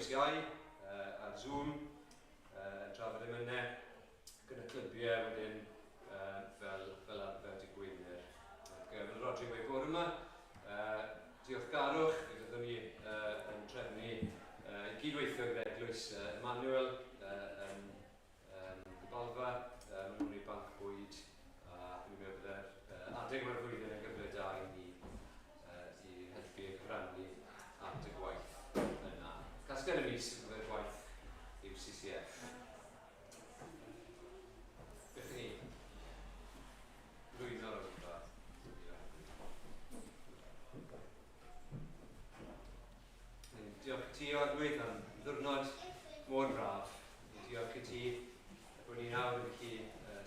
weithiau ar Zoom, trafod emynau gyda clybiau wedyn fel arfer dy gweinir. Fel Rodri wedi bore yma, diolchgarwch, fe fyddwn ni yn trefnu cydweithio gyda Eglwys Emmanuel yn Gybalfa, maen nhw'n ei banc bwyd a dwi'n meddwl byddai'r adeg mae'r flwyddyn yn gyfle da i ni i helpu cyfrannu at y gwaith yna. Casgen y mis y byddai'r gwaith yw CCF. Beth ni? Rwy'n o'r olygfa. Diolch i ti o Adwydd am ddiwrnod mor braf. Diolch i ti bod ni nawr yn gallu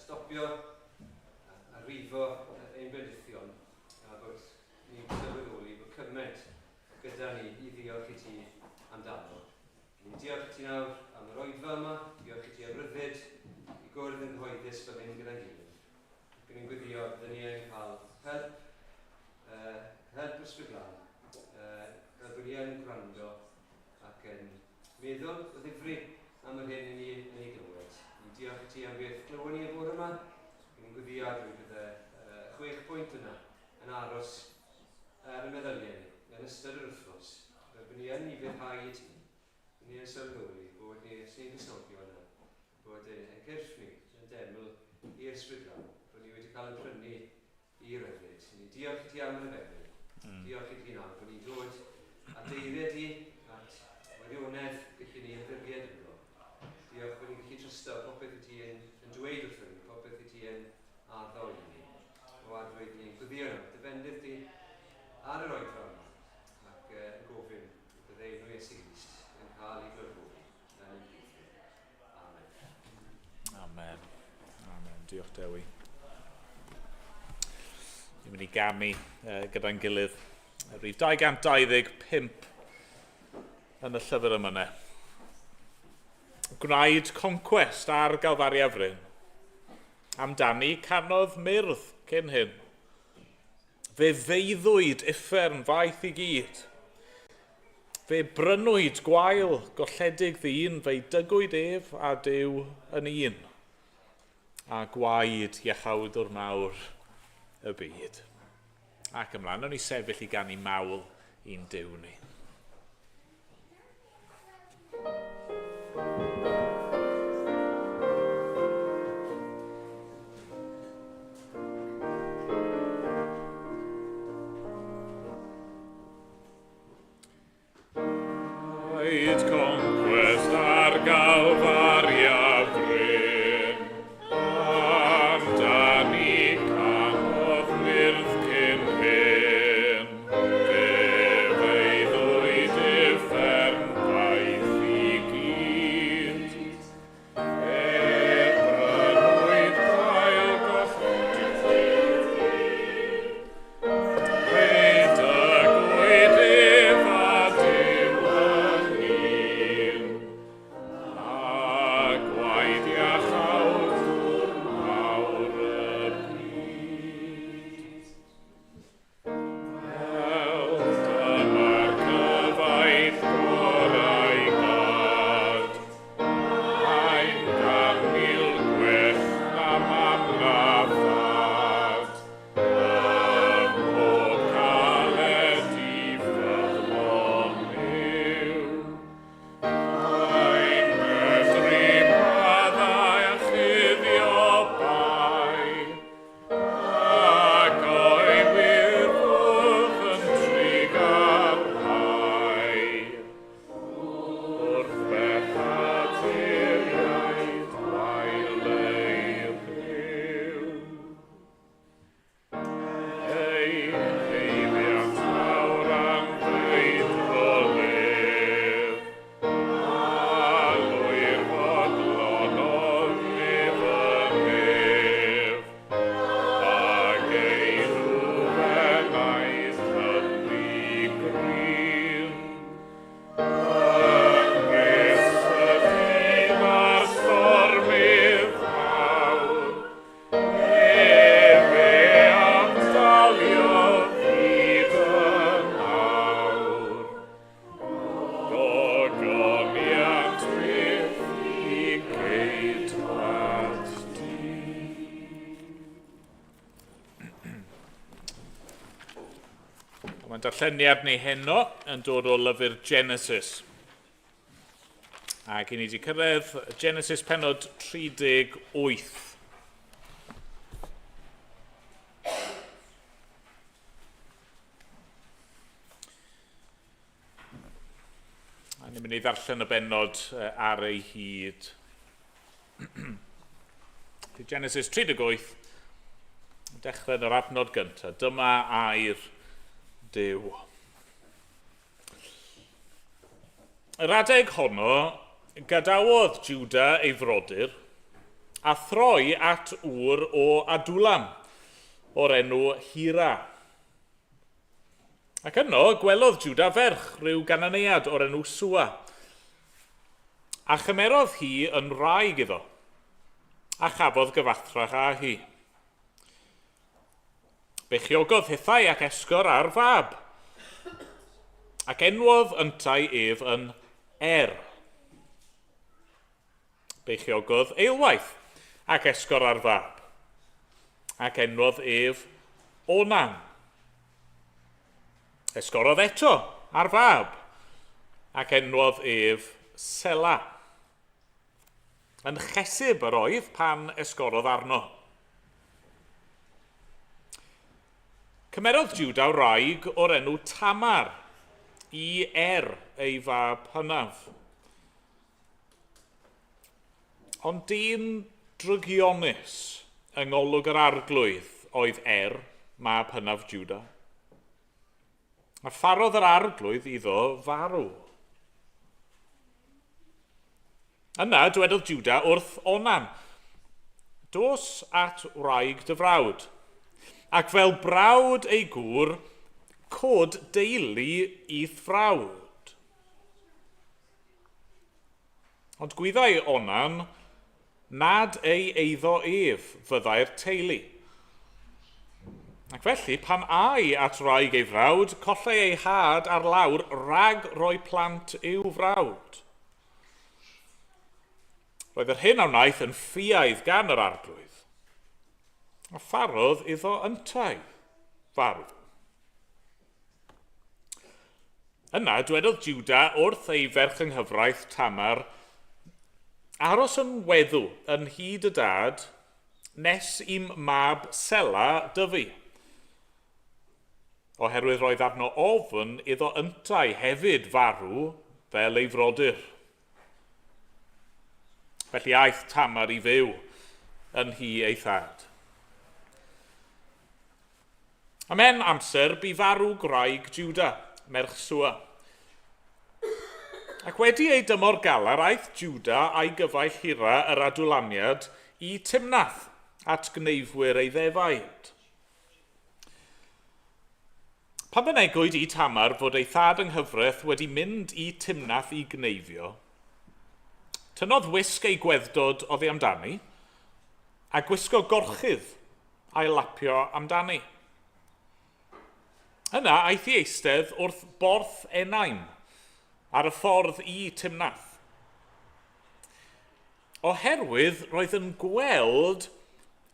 stopio a rifo ein bendithion a bod ni'n sylweddoli bod cymaint gyda ni i ddiolch i ti amdano. Diolch i ti nawr am yr oedfa yma, diolch i ti am ryddid i gwrdd yn gyhoeddus fel ein gyda'i gilydd. Gwyn ni'n gwyddio byddwn ni yn cael help ysbrydlan, fel bod ni yn gwrando ac yn meddwl o ddifri am yr hyn yn ei glywed. Diolch i ti am beth glywon ni y bore yma. Gwyn ni'n gwyddio drwy bydde 6 pwynt yna yn aros ar y meddyliau ni, yn ystod yr wythnos. Fel bod ni yn niferhau i ti, bod ni yn sylweddoli bod ni sy'n gysnogio yna, bod ein cyrff ni yn deml i'r ysbrydlan, bod ni wedi cael yn prynu i ryddid. Diolch i ti am yr efengyl. Diolch i ti nawr bod ni'n dod a deired i at wirionedd gallwn ni ymddiried yno. Diolch bod ni'n gallu trysto popeth i ti yn dweud wrthyn ni, popeth i ti yn addo i ni. O Adwydd ni'n gwyddio yno, dyfendydd ti ar yr oedfa yma ac yn gofyn bydde nhw Iesu Grist yn cael ei glyrfodi yn ein gweithio. Amen. Amen. Amen. Diolch Dewi. Ni'n mynd i gamu gyda'n gilydd. Rhif 225 yn y llyfr yma ne. Gwnaed conquest ar Galfari Efryn. Amdani canodd myrdd cyn hyn. Fe ddeuddwyd uffern faith i gyd. Fe brynwyd gwael golledig ddyn, fe dygwyd ef a Dyw yn un. A gwaed iachawdwr mawr y byd. Ac ymlaen, o'n i sefyll i ganu mawl i'n Dyw ni. Gwnaed conquest ar Galfari Efryn. Amdani canodd myrdd cyn hyn. Fe ddeuddwyd uffern faith i gyd. Fe brynwyd gwael golledig ddyn. Fe dygwyd ef a Dyw yn un. A darlleniad ni heno yn dod o lyfr Genesis. Ac i ni wedi cyrraedd Genesis pennod 38. A ni'n mynd i ddarllen y bennod ar ei hyd. Genesis 38, dechrau yn yr adnod gyntaf. Dyma air Duw. Yr adeg honno, gadawodd Juda ei frodyr, a throi at Ŵr o Adulam, o'r enw Hira. Ac yno, gwelodd Juda ferch rhyw gananeuad o'r enw Sua, a chymerodd hi yn wraig iddo, a chafodd gyfathrach â hi. Bechiogodd hithau ac esgor ar fab, ac enwodd yntai ef yn Bechiogodd eilwaith ac esgor ar fab, ac enwodd ef Onan. Esgorodd eto ar fab, ac enwodd ef Sela. Yn chesib yr oedd pan esgorodd arno. Cymerodd Juda wraig o'r enw Tamar i ei fab hynaf. Ond dyn drygionus yng ngolwg yr arglwydd oedd mab hynaf Juda. A pharodd yr arglwydd iddo farw. Yna dywedodd Juda wrth Onan, dos at wraig dy frawd, ac fel brawd ei gŵr, cod deulu i'th frawd. Ond gwyddai Onan, nad ei eiddo ef fyddai'r teulu. Ac felly, pan ai at wraig ei frawd, collai ei had ar lawr rag roi plant i'w frawd. Roedd yr hyn a wnaeth yn ffiaidd gan yr arglwydd, a pharodd iddo yntai farw. Yna dywedodd Juda wrth ei ferch yng nghyfraith Tamar, aros yn weddw yn hyd y dad, nes i'm mab Sela dyfu. Oherwydd roedd arno ofn iddo yntai hefyd farw fel ei frodyr. Felly aeth Tamar i fyw yn hi ei thad. Am hen amser bu farw gwraig Juda, merch Sua. Ac wedi ei dymor galar, aeth Juda a'i gyfaill Hira yr Adulamiad i Timnath at gneifwyr ei ddefaid. Pan fynegwyd i Tamar fod ei thad yng nghyfraith wedi mynd i Timnath i gneifio, tynnodd wisg ei gwedddod oddi amdani, a gwisgo gorchydd a'i lapio amdani. Yna aeth i eistedd wrth borth Enaim, ar y ffordd i Timnath. Oherwydd roedd yn gweld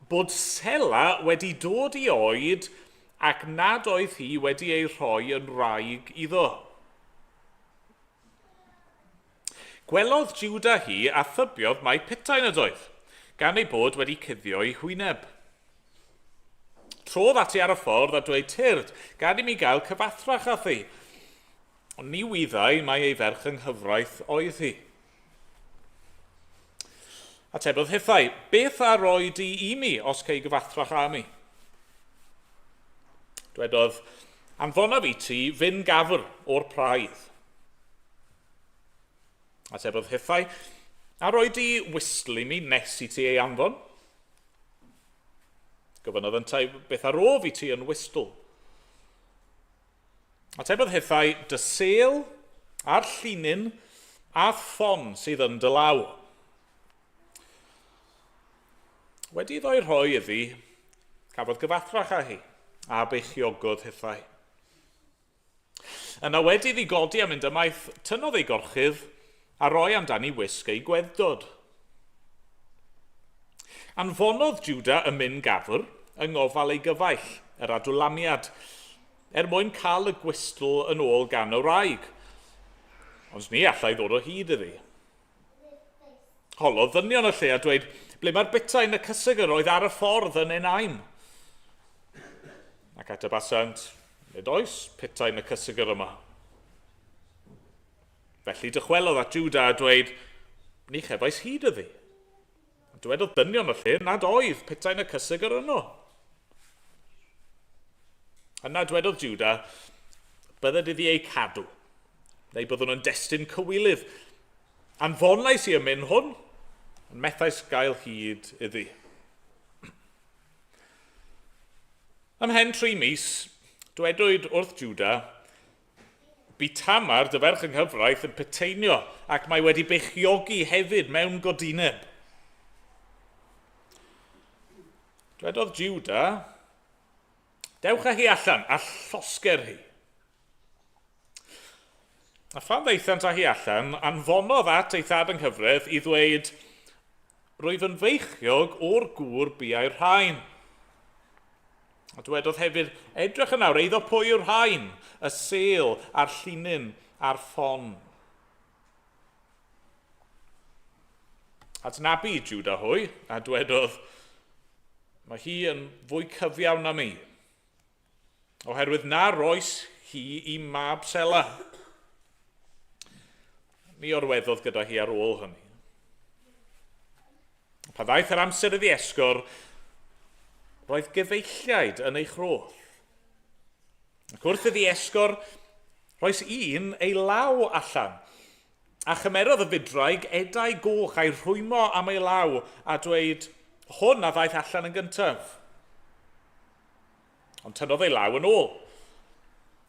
bod Sela wedi dod i oed ac nad oedd hi wedi ei rhoi yn wraig iddo. Gwelodd Juda hi a thybiodd mai pitain ydoedd, gan ei bod wedi cuddio ei hwyneb. Trodd ati ar y ffordd a dweud tyrd, gan i mi gael cyfathrach â thi. Ond ni wyddai mai ei ferch yng nghyfraith oedd hi. Atebodd hithau, beth a roed i mi os cei gyfathrach â mi? Dwedodd, anfonaf i ti fyn gafr o'r praidd. Atebodd hithau, a roed i wistl i mi nes i ti ei anfon? Gofynodd yntai, beth ar ôf i ti yn wistl? Atebodd hithau, dy sêl a'r llinyn a ffon sydd yn dy law. Wedi ddoi rhoi iddi, cafodd gyfathrach â hi, a beichiogodd hithau. Yna wedi iddi godi a mynd ymaith, tynnodd ei gorchydd a roi amdani wisg ei gwedddod. Anfonodd Juda y mynd gafr yng ngofal ei gyfaill, yr Adulamiad, mwyn cael y gwystl yn ôl gan y wraig. Ond ni allai ddod o hyd iddi. Holodd ddynion y lle a dweud, ble mae'r bytain y cysig yr oedd ar y ffordd yn Enaim? Ac ateb asant, nid oes bytain y cysig yr yma. Felly dychwelodd at Juda a dweud, ni chefais hyd iddi. Dywedodd dynion y lle nad oedd bytain y cysig yr yno. Yna dywedodd Juda, bydded iddi ei cadw, neu byddwn yn destun cywilydd. Anfonais i ymyn hwn, yn methais gael hyd iddi. Ymhen 3 mis, dwedwyd wrth Juda, bu Tamar, dy ferch yng nghyfraith, yn peteinio, ac mae wedi beichiogi hefyd mewn godineb. Dwedodd Juda, dewch â hi allan, a llosger hi. A phan ddeithant â hi allan, anfonodd at ei thad yng nghyfraith i ddweud, rwyf yn feichiog o'r gŵr buai'r rhain. A dwedodd hefyd, edrych yn awr, eiddo pwy yw'r rhain, y sêl a'r llinyn a'r ffon. Adnabu Juda hwy, a dwedodd, mae hi yn fwy cyfiawn na mi, oherwydd na roes hi i mab Sela. Ni orweddodd gyda hi ar ôl hynny. Pa ddaeth yr amser iddi esgor, roedd gyfeilliaid yn ei chroth. Ac wrth iddi esgor, roes un ei law allan, a chymerodd y fudraig edau goch a'i rhwymo am ei law a dweud, hwn a ddaeth allan yn gyntaf. Ond tynnodd ei law yn ôl,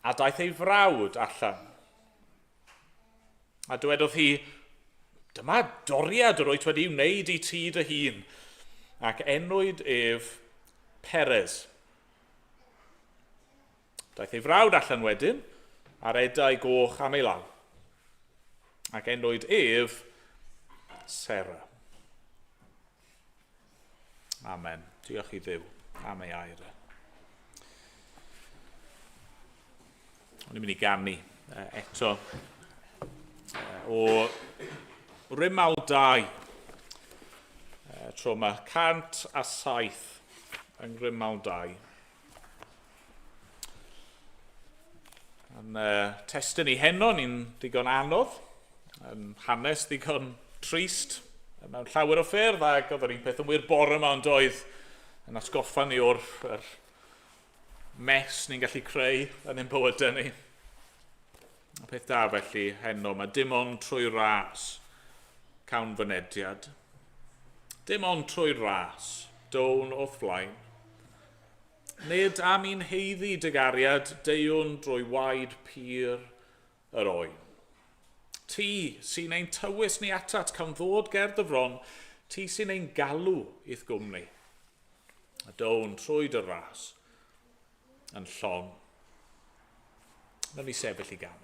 a daeth ei frawd allan. A dywedodd hi, dyma doriad yr oed wedi wneud i ti dy hun, ac enwyd ef Perez. Daeth ei frawd allan wedyn, ar edau goch am ei law, ac enwyd ef Sera. Amen. Diolch i Dduw am ei air. O'n i'n mynd i ganu eto o Rymal 2. Tro yma 107 yng Rymal 2. Yn testyn i heno, ni'n digon anodd, yn hanes digon trist, mewn llawer o ffyrdd, ac oedd yr un peth yn wir bore yma ond oedd yn atgoffa ni o'r mes ni'n gallu creu yn ein bywydau ni. Y peth da felly heno, mae dim ond trwy ras cawn fynediad. Dim ond trwy ras, down o'th flaen. Nid am un heiddi dygariad, deiwn drwy waed pyr yr oen. Ti sy'n ein tywys ni atat cawn ddod ger dy fron, ti sy'n ein galw i'th gwmni. A down trwy dy ras yn llon. Nawn ni sefyll i ganu.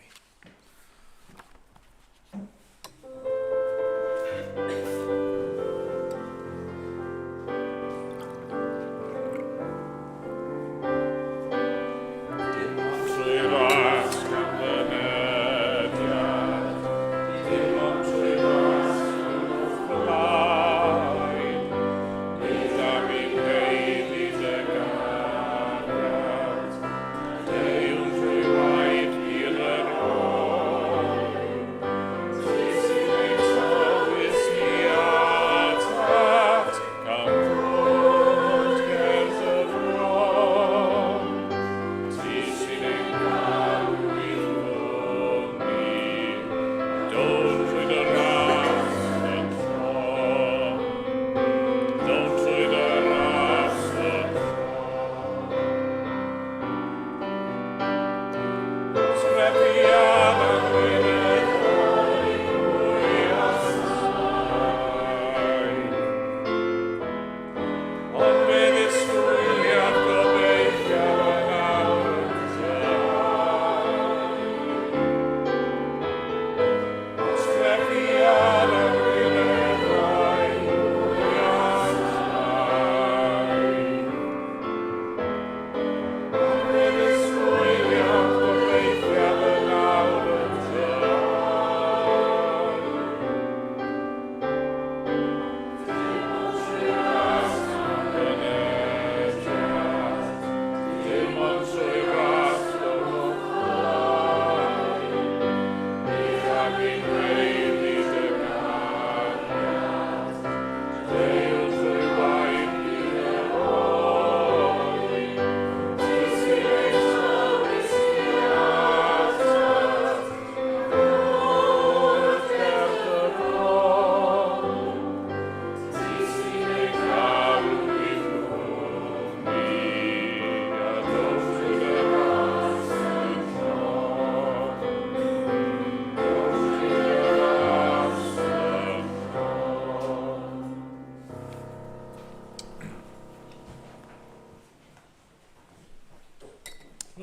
Dewn trwy waed i'r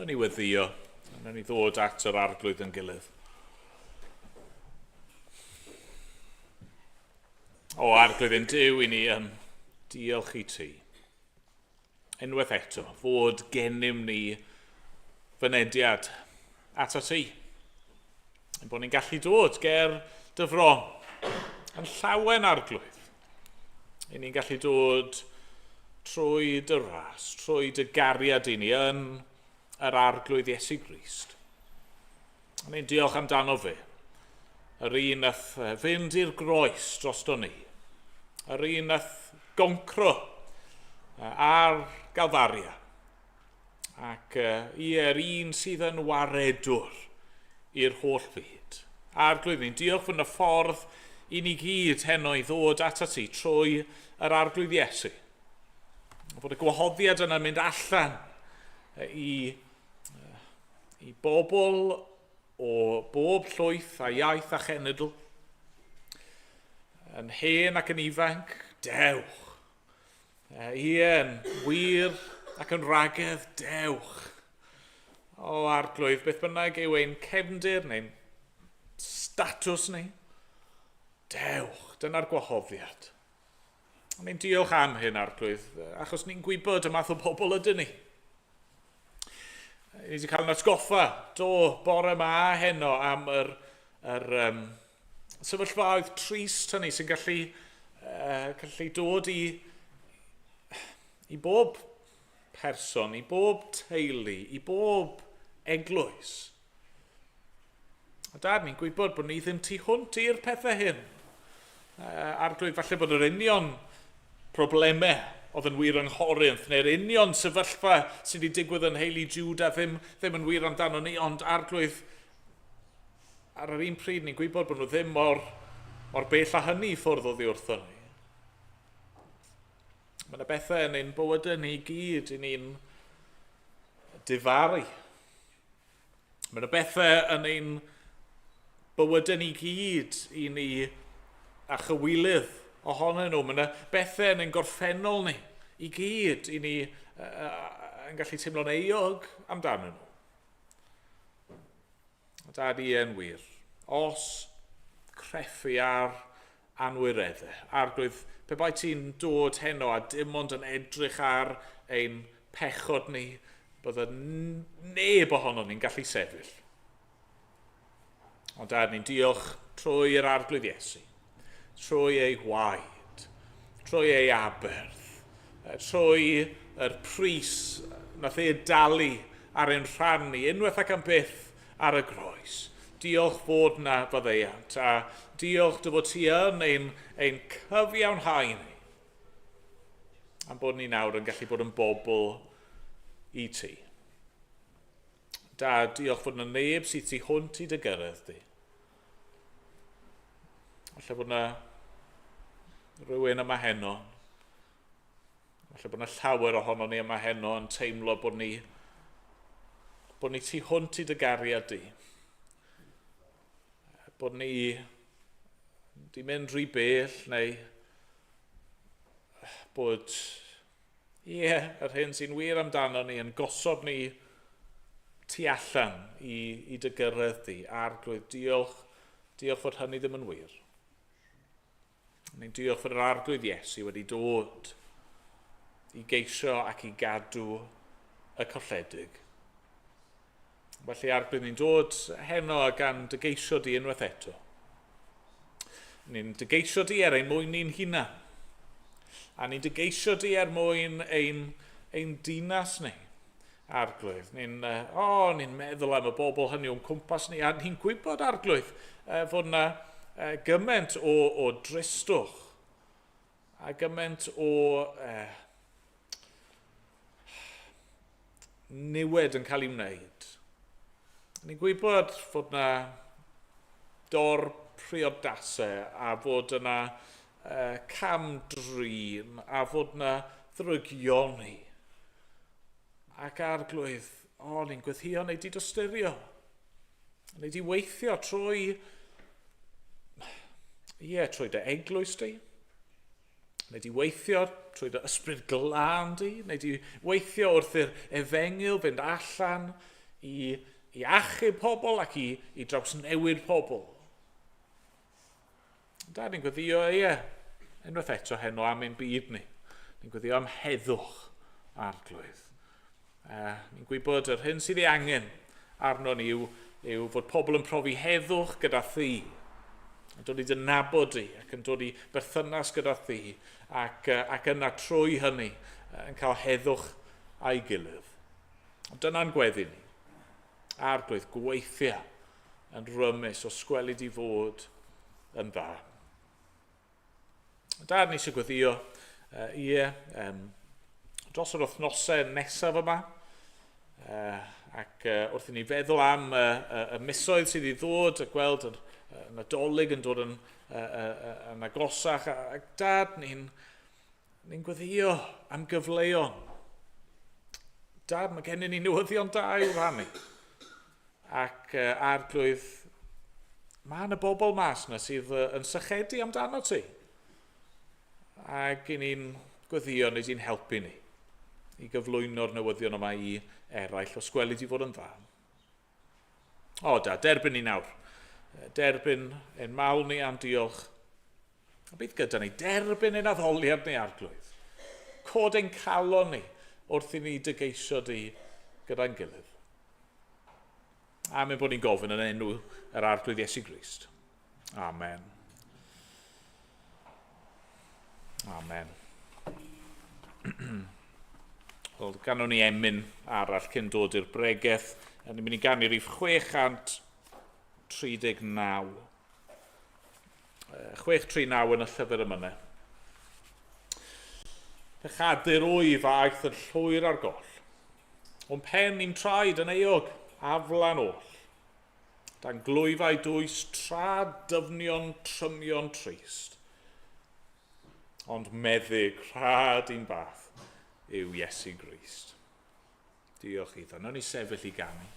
Yn ei weddio, yn ei ddod at yr arglwydd yn gilydd. O arglwydd yn Duw, i ni yn diolch i ti. Unwaith eto, fod gennym ni fynediad ato ti. Yn bod ni'n gallu dod ger dyfron yn llawen arglwydd. I ni'n gallu dod trwy dy ras, trwy dy gariad i ni yn yr arglwydd Iesu Grist. Ni'n diolch amdano fe. Yr un nath fynd i'r groes drosto ni. Yr un nath goncro ar Galfaria. Ac yr un sydd yn waredwr i'r holl byd. Arglwydd, ni'n diolch fod y ffordd i ni gyd heno i ddod ato ti trwy yr arglwydd Iesu. Fod y gwahoddiad yna'n mynd allan i bobl o bob llwyth a iaith a chenedl, yn hen ac yn ifanc, dewch. Yn wir ac yn ragedd, dewch. O arglwydd, beth bynnag yw ein cefndir neu'n statws ni, dewch, dyna'r gwahoddiad. Ni'n diolch am hyn, arglwydd, achos ni'n gwybod y math o bobl ydyn ni. Ni wedi cael yn atgoffa, bore yma heno am yr sefyllfaoedd trist hynny sy'n gallu dod i bob person, i bob teulu, i bob eglwys. A dad, ni'n gwybod bod ni ddim tu hwnt i'r pethau hyn. Arglwydd, falle bod yr union problemau oedd yn wir yng Nghorynth, neu'r union sefyllfa sydd wedi digwydd yn heili Juda ddim yn wir amdano ni, ond arglwydd, ar yr un pryd ni'n gwybod bod nhw ddim mor bell a hynny ffwrdd oddi wrtho ni. Mae yna bethau yn ein bywydau ni gyd i ni'n difaru. Mae yna bethau yn ein bywydau ni gyd i ni a chywilydd ohonyn nhw. Mae yna bethau yn ein gorffennol ni i gyd i ni yn gallu teimlo'n euog amdano nhw. Dad, i yn wir, os creffu ar anwireddau, arglwydd, pe bai ti'n dod heno a dim ond yn edrych ar ein pechod ni, bydde neb ohono ni'n gallu sefyll. Ond dad, ni'n diolch trwy'r arglwydd Iesu, trwy ei waed, trwy ei aberth, trwy yr pris nath ei dalu ar ein rhan ni, unwaith ac am byth ar y groes. Diolch fod na faddeuant, a diolch dy fod ti yn ein cyfiawnhau ni, am bod ni nawr yn gallu bod yn bobl i ti. Dad, diolch fod na neb sydd ti hwnt i dy gyrraedd di. Falle bod na rhywun yma heno, falle bod na llawer ohono ni yma heno yn teimlo bod ni ti hwnt i dy gariad di. Bod ni di mynd rhy bell, neu bod yr hyn sy'n wir amdano ni yn gosod ni tu allan i dy gyrraedd di. Arglwydd, diolch fod hynny ddim yn wir. Ni'n diolch fod yr arglwydd Iesu wedi dod i geisio ac i gadw y colledig. Felly arglwydd, ni'n dod heno gan dy geisio di unwaith eto. Ni'n dy geisio di ein mwyn ni'n hunan. A ni'n dy geisio di mwyn ein dinas ni, arglwydd. Ni'n meddwl am y bobl hynny o'n cwmpas ni, a ni'n gwybod, arglwydd, fod yna gymaint o dristwch, a gymaint o niwed yn cael ei wneud. Ni'n gwybod fod yna priodasau a fod yna camdrin a fod yna ddrygioni. Ac arglwydd, ni'n gweithio neu di dostyrio. Neu di weithio trwy dy eglwys di. Neu di weithio trwy dy ysbryd glân di. Neu di weithio wrth i'r efengil fynd allan i achub pobl ac i drawsnewid pobl. Da ni'n gweddio, unwaith eto heno am ein byd ni. Ni'n gweddio am heddwch arglwydd. Ni'n gwybod yr hyn sydd ei angen arno ni yw fod pobl yn profi heddwch gyda thi. Yn dod i dynabod di ac yn dod i berthynas gyda thi ac yna trwy hynny yn cael heddwch a'i gilydd. Dyna'n gweddi ni. Arglwydd gweithio yn rymus o sgwelid i fod yn dda. Da ni eisiau gweddio dros yr wythnosau nesaf yma ac wrth i ni feddwl am y misoedd sydd i ddod a gweld y Nadolig yn dod yn agosach ac dad ni'n gweddio am gyfleon. Dad, mae gennym ni newyddion da i'w rannu. Ac arglwydd, mae yna bobl mas yna sydd yn sychedu amdano ti. Ac i ni'n gweddio neu di'n helpu ni i gyflwyno'r newyddion yma i eraill o sgwelid i fod yn dda. O da, derbyn ni nawr. Derbyn ein mawl ni am diolch. A bydd gyda ni derbyn ein addoliad ni arglwydd. Cod ein calon ni wrth i ni dygeisio di gyda'n gilydd. A mae'n bod ni'n gofyn yn enw yr arglwydd Iesu Grist. Amen. Amen. Wel, ganon ni emyn arall cyn dod i'r bregeth. Ni'n mynd i ganu rhif 639. 639 yn y llyfr yma. Pechadur wyf a aeth yn llwyr ar goll. O'n pen i'n traed yn eog. Aflan oll, dan glwyfau dwys tra dyfnion trymion trist. Ond meddyg rhad i'n bath yw Iesu Grist. Diolch iddo. Nawn ni sefyll i ganu.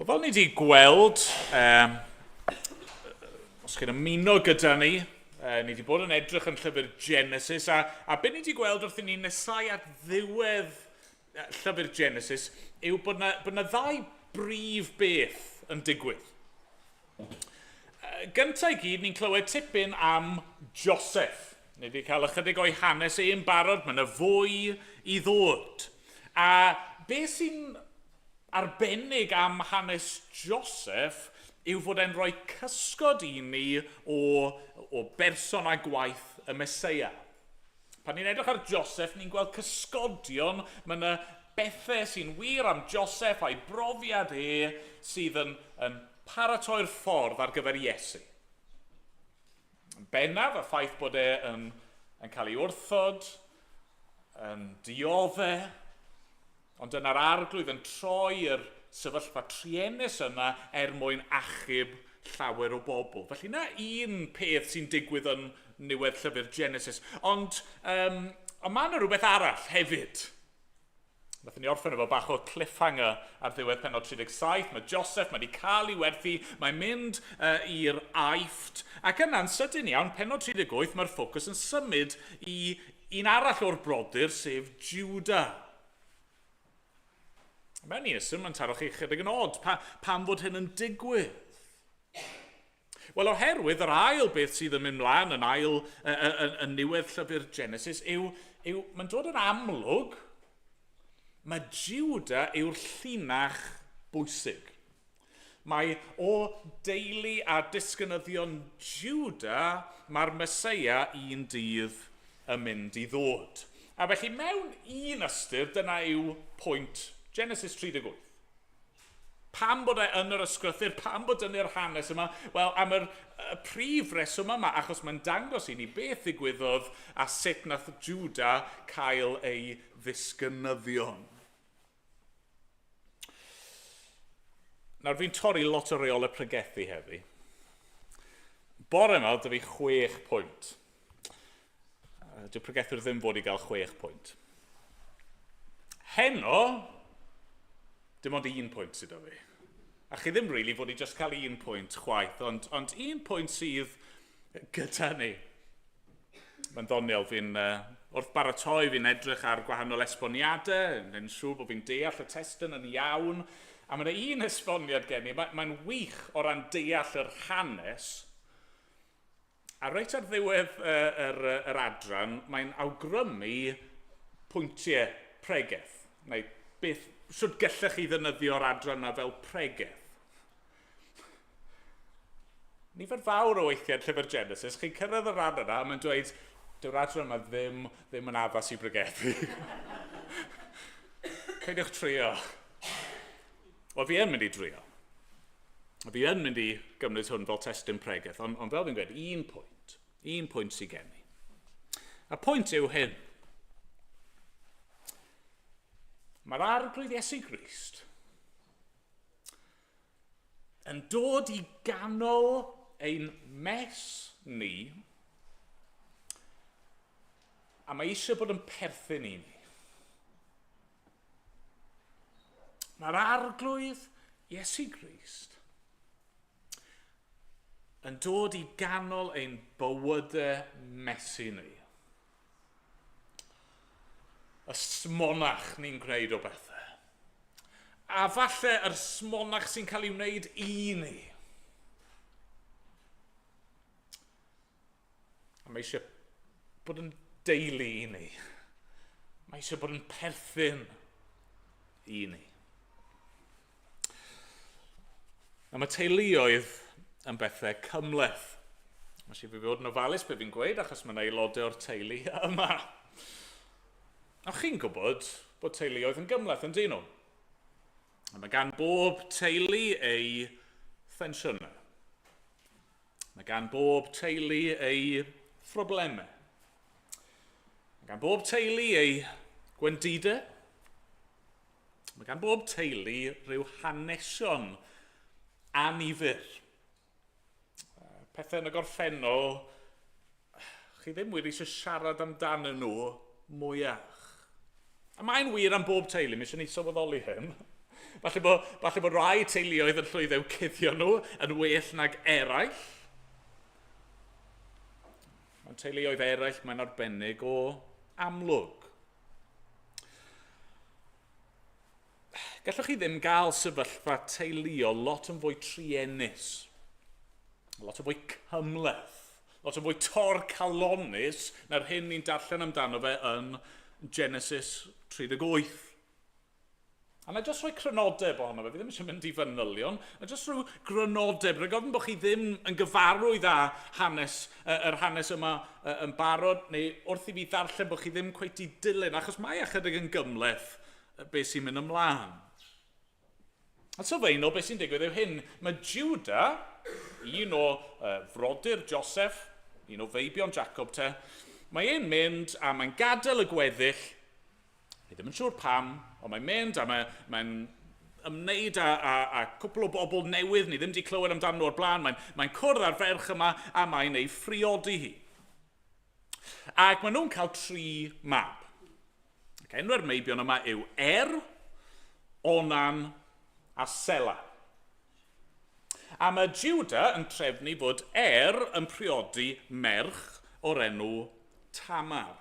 Wel, fel ni wedi gweld, os chi'n ymuno gyda ni, ni wedi bod yn edrych yn llyfr Genesis, a be ni wedi gweld wrth i ni nesau at ddiwedd llyfr Genesis yw bod na ddau brif beth yn digwydd. Gyntaf i gyd, ni'n clywed tipyn am Joseph. Ni wedi cael ychydig o'i hanes ei'n barod, mae yna fwy i ddod. A beth sy'n arbennig am hanes Joseph yw fod e'n rhoi cysgod i ni o berson a gwaith y Meseia. Pan ni'n edrych ar Joseph, ni'n gweld cysgodion, mae yna bethau sy'n wir am Joseph a'i brofiad sydd yn paratoi'r ffordd ar gyfer Iesu. Yn bennaf, y ffaith bod yn cael ei wrthod, yn dioddau, ond yna'r arglwydd yn troi'r sefyllfa triennus yna mwyn achub llawer o bobl. Felly yna un peth sy'n digwydd yn niwedd llyfr Genesis. Ond mae yna rhywbeth arall hefyd. Nathon ni orffen efo bach o cliffhanger ar ddiwedd pennod 37. Mae Joseph, mae wedi cael ei werthu, mae'n mynd i'r Aifft. Ac yna'n sydyn iawn, pennod 38, mae'r ffocws yn symud i un arall o'r brodyr, sef Judah. Mewn un ysyn, mae'n taro chi chydig yn od. Pam fod hyn yn digwydd? Wel, oherwydd yr ail beth sydd yn mynd mlaen, yn niwedd llyfr Genesis, mae'n dod yn amlwg, mae Judah yw'r llinach bwysig. Mae o deulu a disgynyddion Judah, mae'r Meseia un dydd yn mynd i ddod. A felly mewn un ystyr, dyna yw pwynt Genesis 38. Pam bod yn yr ysgrythyr, pam bod yn yr hanes yma? Wel, am y prif reswm yma, achos mae'n dangos i ni beth ddigwyddodd a sut nath Judah cael ei ddisgynyddion. Nawr, fi'n torri lot o reol y pregethu heddi. Bore yma, dy fi 6 pwynt. Dyw pregethwr ddim fod i gael 6 pwynt. Heno, dim ond 1 pwynt sydd o fi. A chi ddim rili fod i just cael 1 pwynt chwaith, ond 1 pwynt sydd gyda ni. Mae'n ddoniol, wrth baratoi fi'n edrych ar gwahanol esboniadau, yn siŵr bod fi'n deall y testyn yn iawn, a mae yna un esboniad gen i, mae'n wych o ran deall yr hanes, a reit ar ddiwedd yr adran, mae'n awgrymu pwyntiau pregeth, neu beth, sut gallech chi ddefnyddio'r adran yna fel pregeth. Nifer fawr o weithiau llyfr Genesis, chi'n cyrraedd yr adran yna, a mae'n dweud, dyw'r adran yma ddim yn addas i bregethu. Ceidiwch trio. Wel, fi yn mynd i drio. Fi yn mynd i gymryd hwn fel testyn pregeth, ond fel fi'n gweud, 1 pwynt sydd gen i. A pwynt yw hyn. Mae'r arglwydd Iesu Grist yn dod i ganol ein mes ni, a mae eisiau bod yn perthyn i ni. Mae'r arglwydd Iesu Grist yn dod i ganol ein bywydau mesu ni. Y smonach ni'n gwneud o bethau. A falle yr smonach sy'n cael ei wneud i ni. A mae eisiau bod yn deulu i ni. Mae eisiau bod yn perthyn i ni. A mae teuluoedd yn bethau cymleth. Mae eisiau fi fod yn ofalus be fi'n gweud, achos mae yna aelodau o'r teulu yma. A chi'n gwybod bod teuluoedd yn gymleth yn dyn nhw. A mae gan bob teulu ei thensiynau. Mae gan bob teulu ei phroblemau. Mae gan bob teulu ei gwendidau. Mae gan bob teulu rhyw hanesion anifyr. Pethau yn y gorffennol, chi ddim wedi eisiau siarad amdanyn nhw mwyach. A mae'n wir am bob teulu, mi eisiau ni sylweddoli hyn. Falle bod rai teuluoedd yn llwyddo cuddio nhw yn well nag eraill. Mae'n teuluoedd eraill mae'n arbennig o amlwg. Gallwch chi ddim gael sefyllfa teuluol lot yn fwy triennus, lot yn fwy cymleth, lot yn fwy torcalonus na'r hyn ni'n darllen amdano fe yn Genesis 38. A na jyst rhoi crynodeb ohono fe, fi ddim eisiau mynd i fanylion, a jyst rhyw grynodeb, rhaid gofyn bod chi ddim yn gyfarwydd â yr hanes yma yn barod, neu wrth i fi ddarllen bod chi ddim cweit i dilyn, achos mae ychydig yn gymleth beth sy'n mynd ymlaen. A sylfaenol, beth sy'n digwydd yw hyn, mae Juda, un o frodyr Joseph, un o feibion Jacob te, mae e'n mynd a mae'n gadael y gweddill, ni ddim yn siŵr pam, ond mae'n mynd a mae'n ymwneud â cwpl o bobl newydd, ni ddim wedi clywed amdano o'r blaen, mae'n cwrdd â'r ferch yma a mae'n ei phriodi hi. Ac maen nhw'n cael 3 mab. Ac enw'r meibion yma yw Onan a Sela. A mae Juda yn trefnu fod yn priodi merch o'r enw Tamar.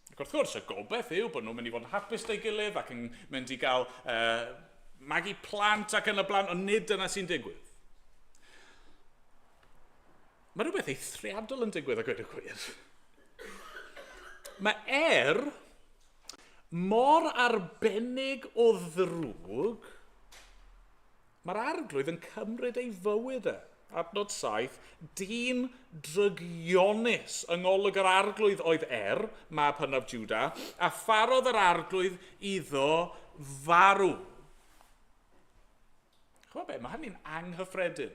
Ac wrth gwrs, y gobeith yw bod nhw'n mynd i fod yn hapus ei gilydd ac yn mynd i gael magu plant ac yn y blaen, ond nid yna sy'n digwydd. Mae rhywbeth eithriadol yn digwydd a gweud y gwir. Mae mor arbennig o ddrwg, mae'r arglwydd yn cymryd ei fywyd Adnod 7, dyn drygionus yng ngolwg yr arglwydd oedd mab hynaf Juda, a pharodd yr arglwydd iddo farw. Chwa be, mae hynny'n anghyffredin.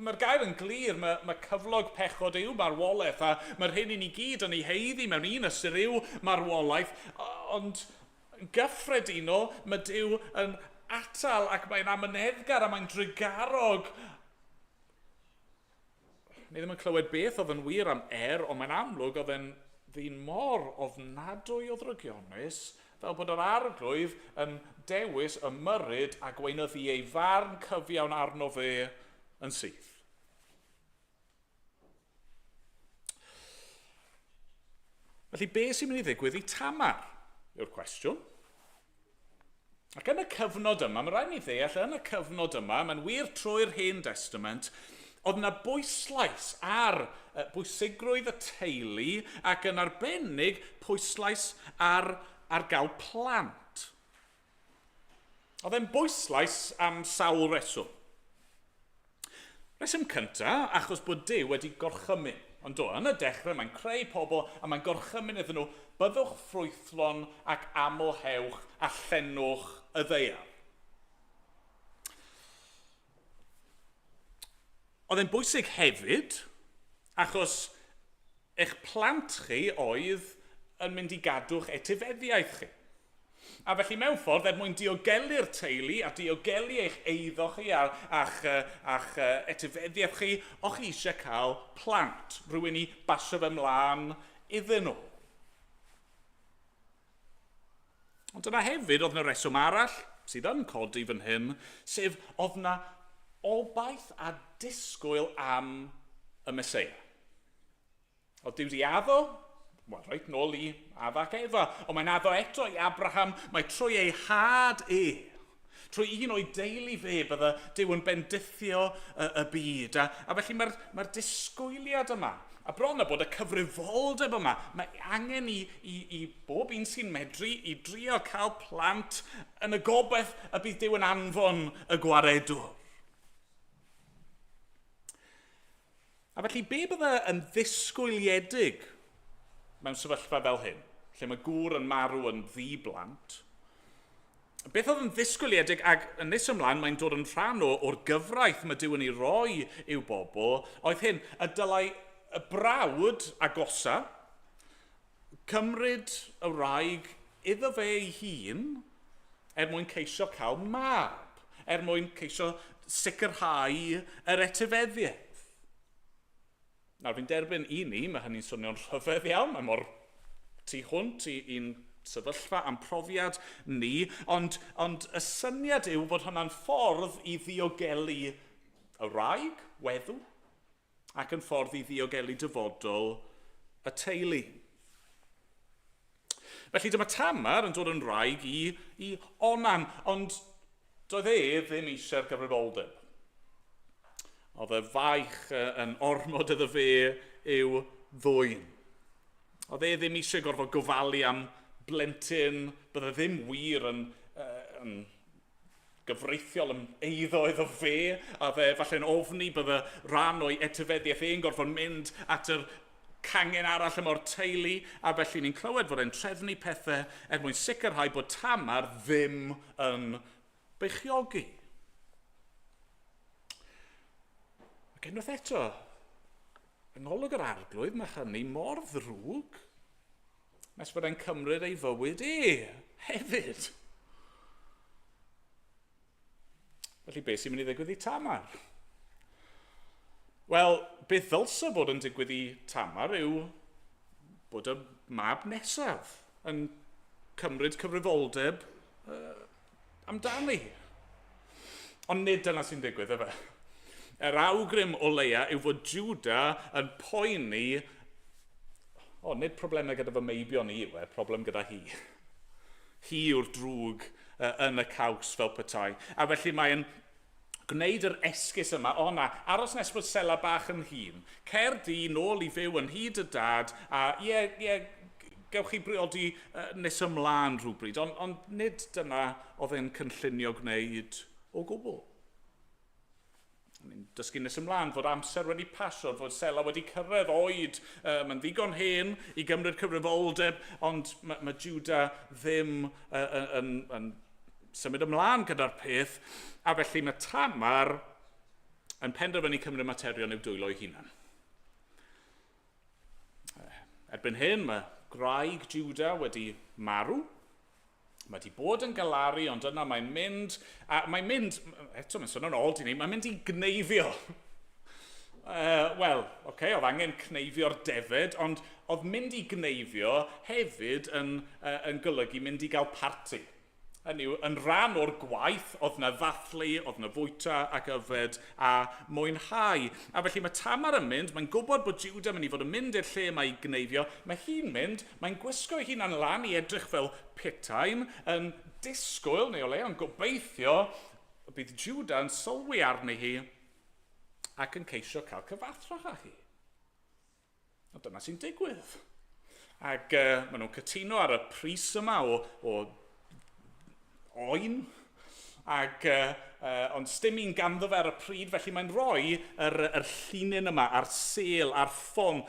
Mae'r gair yn glir, mae cyflog pechod yw marwolaeth, a mae'r hyn i ni gyd yn ei heiddi mewn un ystyr yw marwolaeth, ond yn gyffredinol mae Duw yn atal ac mae'n amyneddgar a mae'n drigarog. Ni ddim yn clywed beth oedd yn wir am ond mae'n amlwg oedd yn ddyn mor ofnadwy o ddrygionus, fel bod yr arglwydd yn dewis ymyrryd a gweinyddu ei farn cyfiawn arno fe yn syth. Felly, beth sy'n mynd i ddigwydd i Tamar yw'r cwestiwn. Ac yn y cyfnod yma, mae rhaid ni ddeall, yn y cyfnod yma, mae'n wir trwy'r Hen Testament, oedd yna bwyslais ar bwysigrwydd y teulu ac yn arbennig pwyslais ar gael plant. Oedd e'n bwyslais am sawl reswm. Reswm cyntaf, achos bod Duw wedi gorchymyn. Ond yn y dechrau, mae'n creu pobl a mae'n gorchymyn iddyn nhw, byddwch ffrwythlon ac amlhewch a llenwch y ddeiar. Oedd e'n bwysig hefyd, achos eich plant chi oedd yn mynd i gadw'ch etifeddiaeth chi. A felly mewn ffordd, mwyn diogelu'r teulu a diogelu eich eiddo chi a'ch etifeddiaeth chi, o'ch chi eisiau cael plant, rhywun i basio fe mlaen iddyn nhw. Ond yna hefyd oedd yna reswm arall sydd yn codi fan hyn, sef oedd yna obaith a disgwyl am y Meseia. Oedd Duw di addo, reit nôl i Addac Efa, ond mae'n addo eto i Abraham, mae trwy ei had trwy un o'i deulu fe, bydde Duw yn bendithio y byd. A felly mae'r disgwyliad yma, a bron a bod y cyfrifoldeb yma, mae angen i bob un sy'n medru i drio cael plant yn y gobaith y bydd Duw yn anfon y gwaredwr. A felly be bydde yn ddisgwyliedig mewn sefyllfa fel hyn, lle mae gŵr yn marw yn ddiblant? Beth oedd yn ddisgwyliedig, ac yn nes ymlaen mae'n dod yn rhan o'r gyfraith mae Duw yn ei roi i'w bobl, oedd hyn, y dylai y brawd agosa cymryd y wraig iddo fe ei hun mwyn ceisio cael mab, mwyn ceisio sicrhau yr etifeddiaeth. Nawr, fi'n derbyn i ni, mae hynny'n swnio'n rhyfedd iawn, mae mor tu hwnt i'n sefyllfa, am profiad ni, ond y syniad yw bod hwnna'n ffordd i ddiogelu y wraig, weddw, ac yn ffordd i ddiogelu dyfodol y teulu. Felly dyma Tamar yn dod yn wraig i Onan, ond doedd ddim eisiau'r gyfrifoldeb. Oedd y faich yn ormod iddo fe i'w ddwyn. Oedd ddim eisiau gorfod gofalu am blentyn, bydde ddim wir yn gyfreithiol yn eiddo iddo fe, a fe falle'n ofni bydde rhan o'i etifeddiaeth e'n gorfod mynd at yr cangen arall ym o'r teulu, a felly ni'n clywed fod e'n trefnu pethau mwyn sicrhau bod Tamar ddim yn beichiogi. Ac unwaith eto, yng ngolwg yr arglwydd, mae hynny mor ddrwg, nes bod e'n cymryd ei fywyd hefyd. Felly beth sy'n mynd i ddigwydd i Tamar? Wel, beth ddylse bod yn digwydd i Tamar yw bod y mab nesaf yn cymryd cyfrifoldeb amdani. Ond nid dyna sy'n digwydd, efe. Yr awgrym o leia yw fod Juda yn poeni, nid problemau gyda fy meibion i yw problem gyda hi. Hi yw'r drwg yn y caws fel petai. A felly mae'n gwneud yr esgus yma, aros nes bod Sela bach yn hun. Caerdydd nôl i fyw yn hyd y dad, a gewch chi briodi nes ymlaen rhywbryd, ond nid dyna oedd e'n cynllunio gwneud o gwbl. Ni'n dysgu nes ymlaen fod amser wedi pasio, fod Sela wedi cyrraedd oed, mae'n ddigon hen i gymryd cyfrifoldeb, ond mae Juda ddim yn symud ymlaen gyda'r peth, a felly mae Tamar yn penderfynu cymryd materion i'w dwylo ei hunan. Erbyn hyn, mae graig Juda wedi marw, mae wedi bod yn galaru, ond yna mae'n mynd, eto mae'n sôn yn ôl i ni, mae'n mynd i gneifio. Oedd angen cneifio'r defyd, ond oedd mynd i gneifio hefyd yn golygu mynd i gael parti. Hynny yw, yn rhan o'r gwaith, oedd na ddathlu, oedd na fwyta ac yfed a mwynhau. A felly mae Tamar yn mynd, mae'n gwybod bod Juda yn mynd i fod yn mynd i'r lle mae i gneifio. Mae hi'n mynd, mae'n gwisgo ei hunan lan i edrych fel petain, yn disgwyl, neu o le, yn gobeithio, bydd Juda yn sylwi arni hi ac yn ceisio cael cyfathrach â hi. A dyna sy'n digwydd. Ac maen nhw'n cytuno ar y pris yma o oen, ond sdim un ganddo fe ar y pryd, felly mae'n rhoi yr llinyn yma a'r sêl, a'r ffon.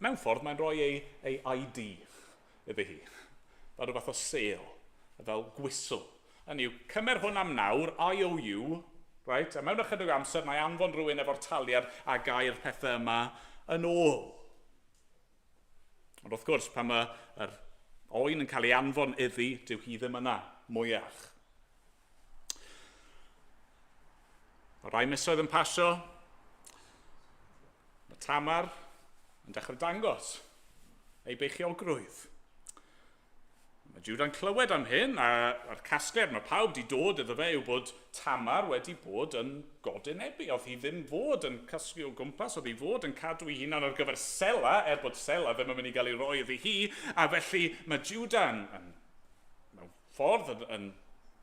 Mewn ffordd, mae'n rhoi ei ID iddi hi. Fel rhywbeth o sêl, fel gwisl. Hynny yw, cymer hwn am nawr, IOU, right? A mewn ychydig amser, mae anfon rhywun efo'r taliad a gau'r pethau yma yn ôl. Ond wrth gwrs, pan mae'r oen yn cael ei anfon iddi, dyw hi ddim yna, mwyach. Mae rai misoedd yn pasio, mae Tamar yn dechrau dangos ei beichiogrwydd. Mae Juda'n clywed am hyn, a'r casgliad, mae pawb wedi dod iddo fe yw bod Tamar wedi bod yn godynebu. Oedd hi ddim fod yn casglu o gwmpas, oedd hi fod yn cadw ei hunan ar gyfer Sela, bod Sela ddim yn mynd i gael ei roi iddi hi, a felly mae Juda'n mewn ffordd yn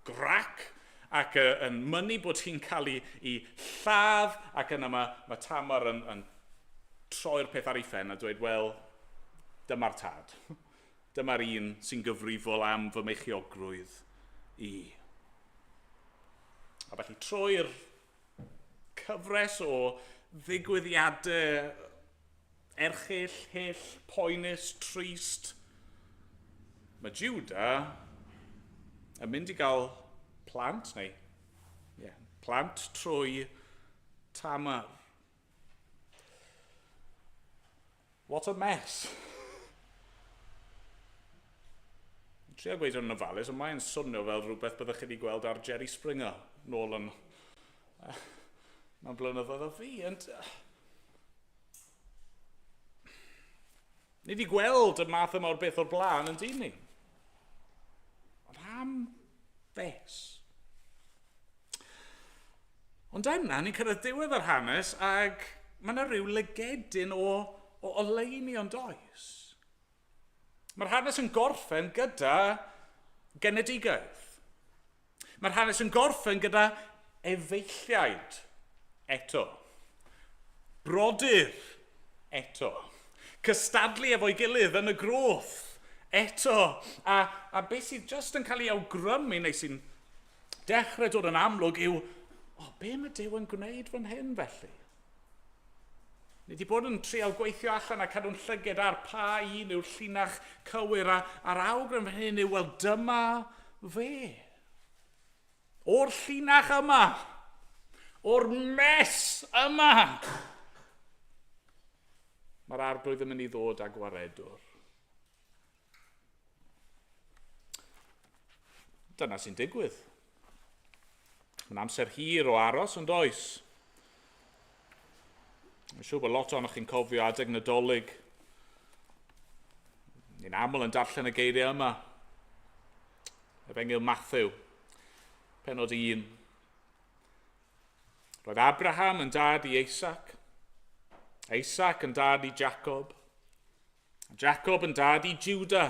grac, ac yn mynnu bod hi'n cael ei lladd, ac yna mae Tamar yn troi'r peth ar ei phen a dweud, wel, dyma'r tad. Dyma'r un sy'n gyfrifol am fy meichiogrwydd i. A felly troi'r cyfres o ddigwyddiadau erchyll, hyll, poenus, trist, mae Juda yn mynd i gael plant, plant trwy Tamar. What a mess. Trio gweud yn ofalus, ond mae'n swnio fel rhywbeth byddwch chi wedi gweld ar Jerry Springer nôl yn mewn blynyddoedd o fi. Ni wedi gweld y math yma o'r beth o'r blaen yn dyn ni. fes. Ond yna, ni'n cyrraedd diwedd yr hanes, ac mae yna rhyw lygedyn o oleuni ond oes. Mae'r hanes yn gorffen gyda genedigaeth. Mae'r hanes yn gorffen gyda efeilliaid eto. Brodyr eto. Cystadlu efo'i gilydd yn y groth eto. A beth sydd jyst yn cael ei awgrymu, neu sy'n dechrau dod yn amlwg yw, be mae Duw yn gwneud fan hyn felly? Ni wedi bod yn trial gweithio allan a cadw'n llyged ar pa un yw'r llinach cywir, a'r awgrym fan hyn yw, wel, dyma fe. O'r llinach yma, o'r mes yma, mae'r arglwydd yn mynd i ddod â gwaredwr. Dyna sy'n digwydd. Mae'n amser hir o aros yn does. Mae'n siŵr bod lot o'ch chi'n cofio adeg Nadolig. Ni'n aml yn darllen y geiriau yma. Efengyl Matthew, pennod 1. Roedd Abraham yn dad i Isaac. Isaac yn dad i Jacob. Jacob yn dad i Juda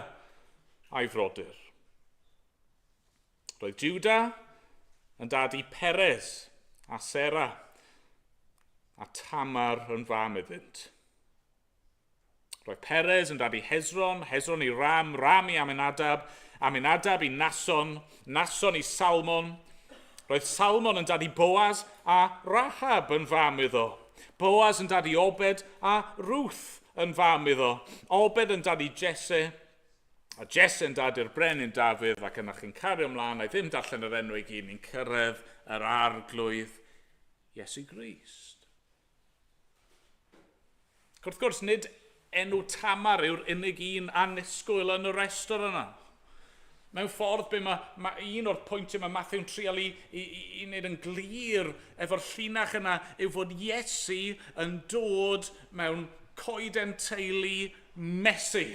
a'i frodyr. Roedd Juda yn dad i Perez a Sera a Tamar yn fam iddynt. Roedd Perez yn dad i Hezron, Hezron i Ram, Ram i Aminadab, Aminadab i Nason, Nason i Salmon. Roedd Salmon yn dad i Boaz a Rahab yn fam iddo. Boaz yn dad i Obed a Ruth yn fam iddo. Obed yn dad i Jesse, a Jesse yn dad i'r brenin Dafydd, ac yna chi'n cario ymlaen, a ddim darllen yr enw i gyd, ni'n cyrraedd yr arglwydd Iesu Grist. Wrth gwrs, nid enw Tamar yw'r unig un annisgwyl yn y restr yna. Mewn ffordd, mae un o'r pwyntiau mae Matthew'n trial i wneud yn glir efo'r llinach yna yw fod Iesu yn dod mewn coeden teulu mesu.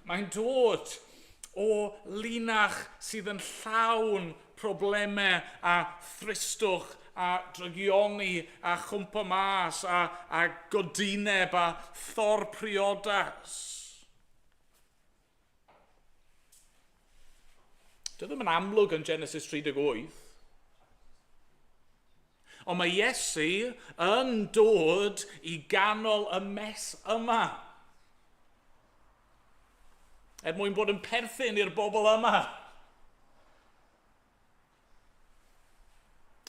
Mae'n dod o linach sydd yn llawn problemau a thristwch a drygioni a chwmpa mas a godineb a thor priodas. Dy ddim yn amlwg yn Genesis 38. Ond mae Iesu yn dod i ganol y mes yma. Mwyn bod yn perthyn i'r bobl yma.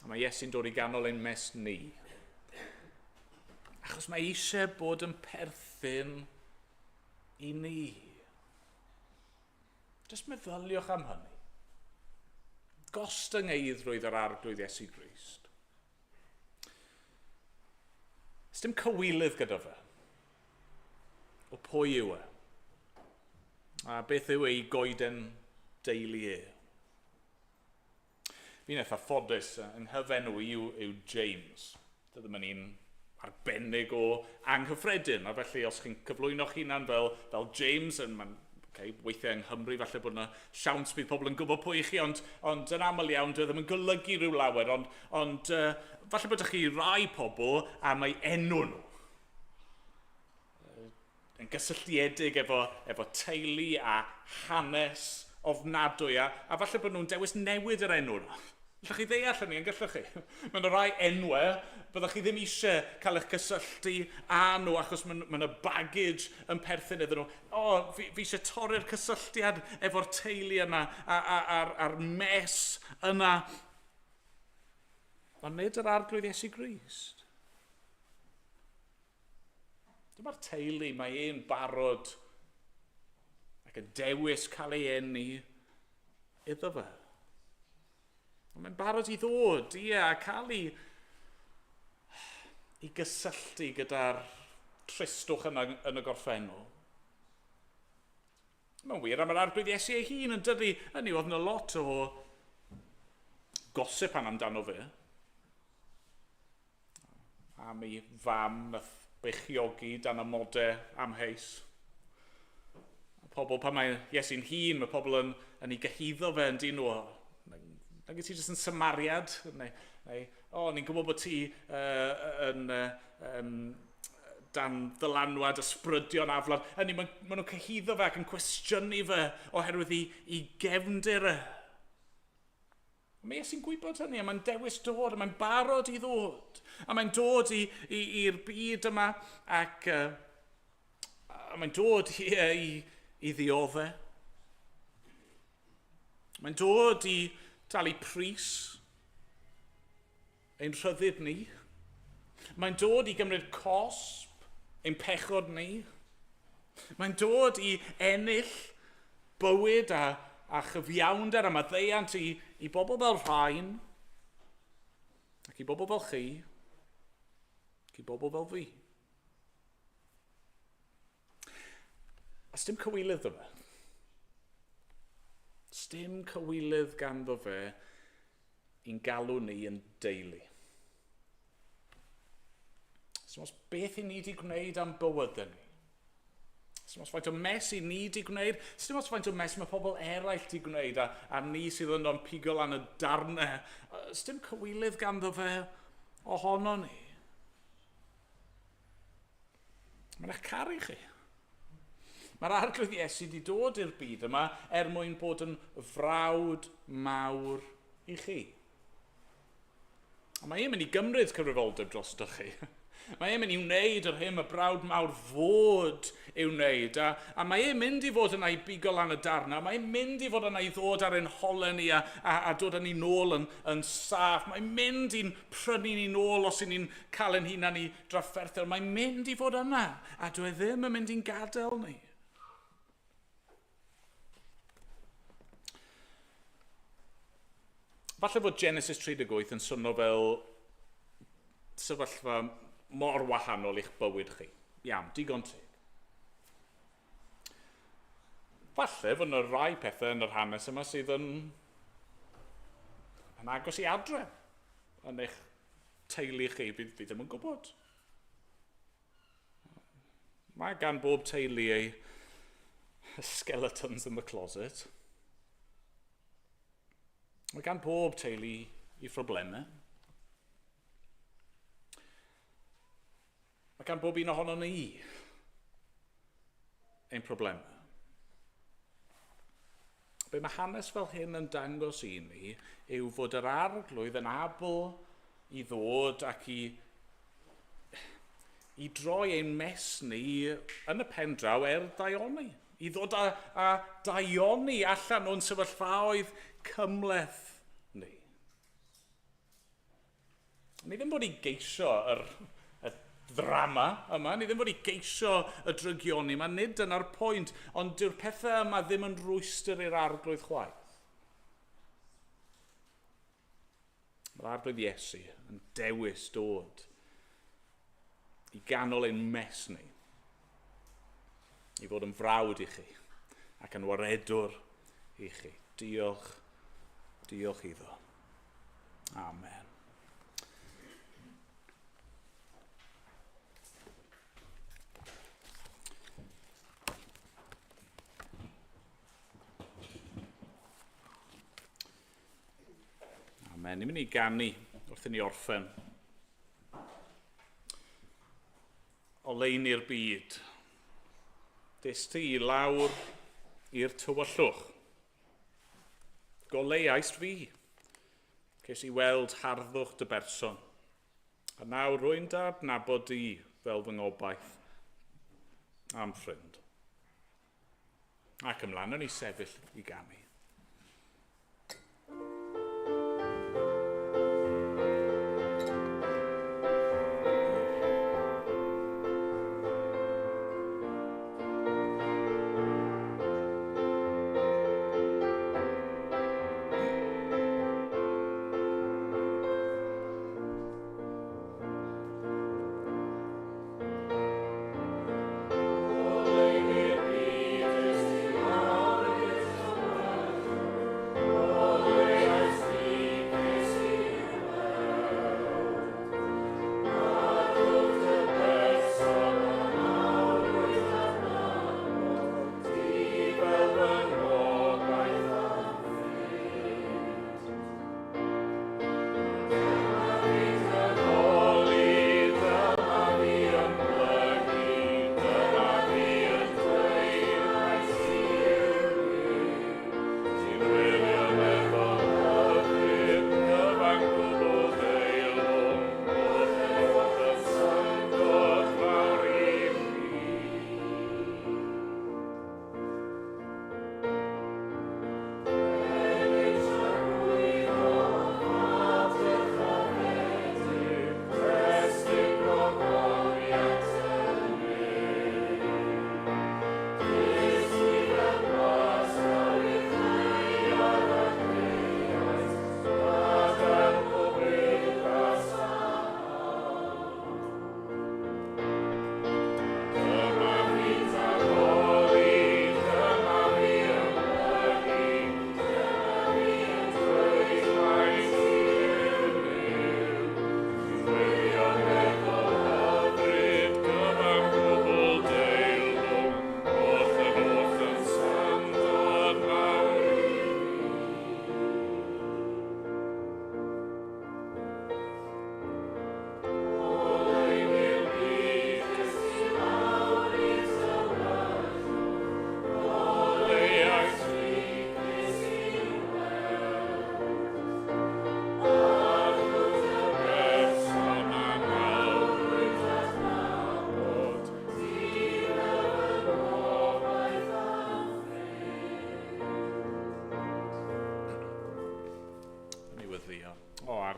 A mae Iesu'n dod i ganol ein mes ni. Achos mae eisiau bod yn perthyn i ni. Jyst meddyliwch am hynny. Gostyngeidrwydd yr arglwydd Iesu Grist. Ys dim cywilydd gyda fe. O pwy yw e? A beth yw ei goeden deulu e? Fi'n eitha ffodus, yn hyfenw yw James. Dydy mae'n un arbennig o anghyffredin, a felly os chi'n cyflwyno'ch hunan fel James, weithiau yng Nghymru falle bod yna siawns bydd pobl yn gwybod pwy chi, ond yn aml iawn, dwi ddim yn golygu rhyw lawer, ond falle bod chi rai pobl am ei enw nhw. Yn gysylltiedig efo teulu a hanes ofnadwy, a falle bod nhw'n dewis newid yr enw nhw. Allwch chi ddeall hynny, yn gallwch chi? Mae yna rai enwau, byddwch chi ddim eisiau cael eich gysylltu â nhw, achos mae yna baggage yn perthyn iddyn nhw. Fi eisiau torri'r cysylltiad efo'r teulu yna, a'r mes yna. Ond nid yr arglwydd Iesu Grist. Dyma'r teulu, mae e'n barod ac yn dewis cael ei eni iddo fe. Mae'n barod i ddod, a cael ei gysylltu gyda'r tristwch yn y gorffennol. Mae'n wir am yr arglwydd Iesu ei hun yn dydi. Hynny oedd yna lot o gosip amdano fe. Am ei fam nath beichiogi dan amodau amheus. Pobl, pan mae Iesu'n hun, mae pobl yn ei gyhuddo fe yn dyn nhw. Nag ti jyst yn symariad, neu ni'n gwybod bod ti yn dan ddylanwad ysbrydion aflad. Hynny, maen nhw'n cyhyddo fe ac yn cwestiynu fe oherwydd i gefndir e. Mae Iesu'n gwybod hynny, a mae'n dewis dod, a mae'n barod i ddod. A mae'n dod i'r byd yma, ac mae'n dod i ddioddau. Mae'n dod i dalu pris ein rhyddid ni. Mae'n dod i gymryd cosb ein pechod ni. Mae'n dod i ennill bywyd a chyfiawnder a maddeiant i bobl fel rhain, ac i bobl fel chi, ac i bobl fel fi. A sdim cywilydd o fe. Sdim cywilydd ganddo fe i'n galw ni yn deulu. Sdim os beth i ni wedi gwneud am bywydau ni. Sdim os faint o mes i ni wedi gwneud. Sdim os faint o mes mae pobl eraill wedi gwneud a ni sydd yn o'n pigo lan y darnau. Sdim cywilydd ganddo fe ohono ni. Mae'n eich caru chi. Mae'r arglwydd Iesu wedi dod i'r byd yma mwyn bod yn frawd mawr i chi. A mae e'n mynd i gymryd cyfrifoldeb drosto chi. Mae e'n mynd i wneud yr hyn y brawd mawr fod i'w wneud. A mae e'n mynd i fod yna i bigo lan y darna. Mae e'n mynd i fod yna i ddod ar ein holen ni a dod â ni nôl yn saff. Mae'n mynd i'n prynu ni nôl os ni'n cael ein hunan i drafferthol. Mae'n mynd i fod yna. A dwi ddim yn mynd i'n gadael ni. Falle fod Genesis 38 yn swnio fel sefyllfa mor wahanol i'ch bywyd chi. Iawn, digon teg. Falle fod yna rai pethau yn yr hanes yma sydd yn agos i adre yn eich teulu chi, bydd ddim yn gwybod. Mae gan bob teulu ei skeletons in the closet. Mae gan bob teulu i phroblemau. Mae gan bob un ohono ni ein problemau. Be mae hanes fel hyn yn dangos i ni yw fod yr arglwydd yn abl i ddod ac i droi ein mes ni yn y pen draw daioni. I ddod a daioni allan o'n sefyllfaoedd cymleth ni. Ni ddim bod i geisio y ddrama yma, ni ddim bod i geisio y drygioni yma, nid dyna'r pwynt, ond dyw'r pethau yma ddim yn rwystyr i'r arglwydd chwaith. Mae'r arglwydd Iesu yn dewis dod i ganol ein mes ni, i fod yn frawd i chi ac yn waredwr i chi. Diolch iddo. Amen. Amen. Ni'n mynd i ganu wrth i ni orffen. O lein i'r byd. Des ti i lawr i'r tywyllwch. Goleais fi. Ces i weld harddwch dy berson. A nawr rwy'n da adnabod di fel fy ngobaith am ffrind. Ac ymlaen yn ei sefyll i ganu.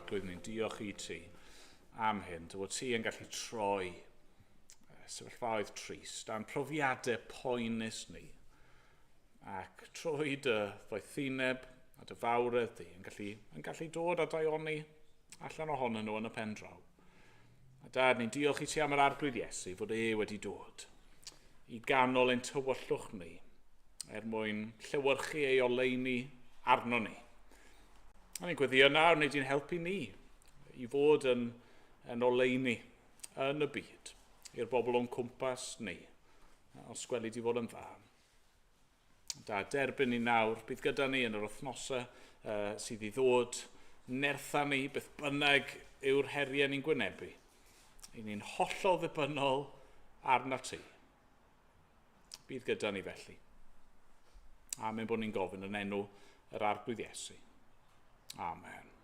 arglwydd ni'n diolch i ti am hyn, dy fod ti yn gallu troi sefyllfaoedd trist a'n profiadau poenus ni, ac trwy dy ddoethineb a dy fawredd di yn gallu dod a daioni allan ohonyn nhw yn y pen draw. A Dad, ni'n diolch i ti am yr arglwydd Iesu fod wedi dod i ganol ein tywyllwch ni mwyn llewyrchu ei oleuni arno ni. A ni'n gweddio nawr wneud i'n helpu ni i fod yn oleuni yn y byd i'r bobl o'n cwmpas ni, os gweli di fod yn dda. Da, derbyn ni nawr, bydd gyda ni yn yr wythnosau sydd i ddod, nertha ni beth bynnag yw'r heriau ni'n gwynebu. I ni'n hollol ddibynnol arna ti. Bydd gyda ni felly. Amen bod ni'n gofyn yn enw yr arglwydd Iesu. Amen.